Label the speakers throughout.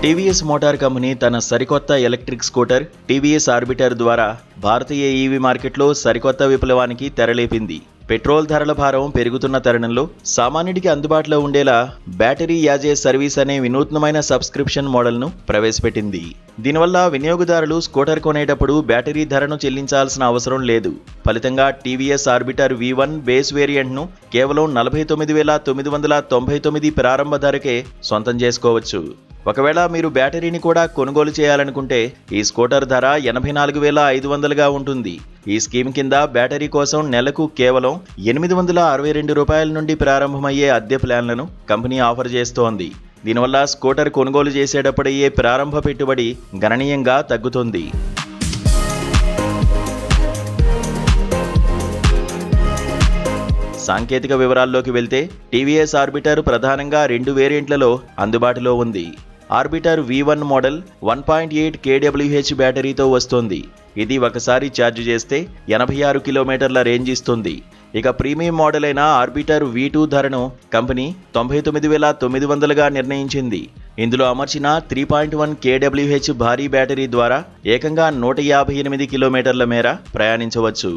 Speaker 1: TVS motor company తన సరికొత్త electric scooter TVS arbiter ద్వారా భారతీయ ఈవీ మార్కెట్లో సరికొత్త విప్లవానికి తెరలేపింది. పెట్రోల్ ధరల భారం పెరుగుతున్న తరుణంలో సామాన్యుడికి అందుబాటులో ఉండేలా బ్యాటరీ యాజ్ ఏ సర్వీస్ అనే వినూత్నమైన సబ్స్క్రిప్షన్ మోడల్ను ప్రవేశపెట్టింది. దీనివల్ల వినియోగదారులు స్కూటర్ కొనేటప్పుడు బ్యాటరీ ధరను చెల్లించాల్సిన అవసరం లేదు. ఫలితంగా టీవీఎస్ ఆర్బిటర్ V1 బేస్ వేరియంట్ను కేవలం 49,999 ప్రారంభ ధరకే సొంతం చేసుకోవచ్చు. ఒకవేళ మీరు బ్యాటరీని కూడా కొనుగోలు చేయాలనుకుంటే ఈ స్కూటర్ ధర 84,500గా ఉంటుంది. ఈ స్కీమ్ కింద బ్యాటరీ కోసం నెలకు కేవలం ₹862 నుండి ప్రారంభమయ్యే అద్దె ప్లాన్లను కంపెనీ ఆఫర్ చేస్తోంది. దీనివల్ల స్కూటర్ కొనుగోలు చేసేటప్పుడయ్యే ప్రారంభ పెట్టుబడి గణనీయంగా తగ్గుతుంది. సాంకేతిక వివరాల్లోకి వెళ్తే టీవీఎస్ ఆర్బిటర్ ప్రధానంగా 2 వేరియంట్లలో అందుబాటులో ఉంది. ఆర్బిటర్ V1 మోడల్ 1.8 kWh బ్యాటరీతో వస్తోంది. ఇది ఒకసారి ఛార్జ్ చేస్తే 86 కిలోమీటర్ల రేంజ్ ఇస్తుంది. ఇక ప్రీమియం మోడల్ అయిన ఆర్బిటర్ V2 ధరను కంపెనీ 99,900గా నిర్ణయించింది. ఇందులో అమర్చిన 3.1 kWh భారీ బ్యాటరీ ద్వారా ఏకంగా 158 కిలోమీటర్ల మేర ప్రయాణించవచ్చు.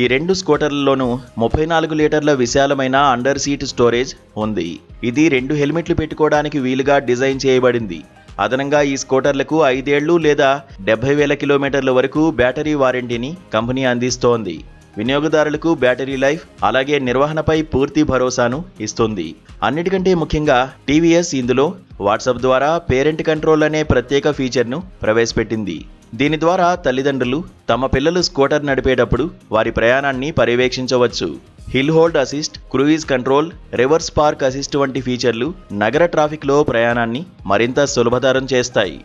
Speaker 1: ఈ 2 స్కూటర్లలోనూ 34 లీటర్ల విశాలమైన అండర్ సీట్ స్టోరేజ్ ఉంది. ఇది 2 హెల్మెట్లు పెట్టుకోవడానికి వీలుగా డిజైన్ చేయబడింది. అదనంగా ఈ స్కూటర్లకు 5 ఏళ్లు లేదా 70,000 కిలోమీటర్ల వరకు బ్యాటరీ వారంటీని కంపెనీ అందిస్తోంది. వినియోగదారులకు బ్యాటరీ లైఫ్ అలాగే నిర్వహణపై పూర్తి భరోసాను ఇస్తుంది. అన్నిటికంటే ముఖ్యంగా టీవీఎస్ ఇందులో వాట్సాప్ ద్వారా పేరెంట్ కంట్రోల్ అనే ప్రత్యేక ఫీచర్ను ప్రవేశపెట్టింది. దీని ద్వారా తల్లిదండ్రులు తమ పిల్లలు స్కూటర్ నడిపేటప్పుడు వారి ప్రయాణాన్ని పర్యవేక్షించవచ్చు. Hill hold assist, cruise control, reverse park assist వంటి ఫీచర్లు నగర ట్రాఫిక్లో ప్రయాణాన్ని మరింత సులభతరం చేస్తాయి.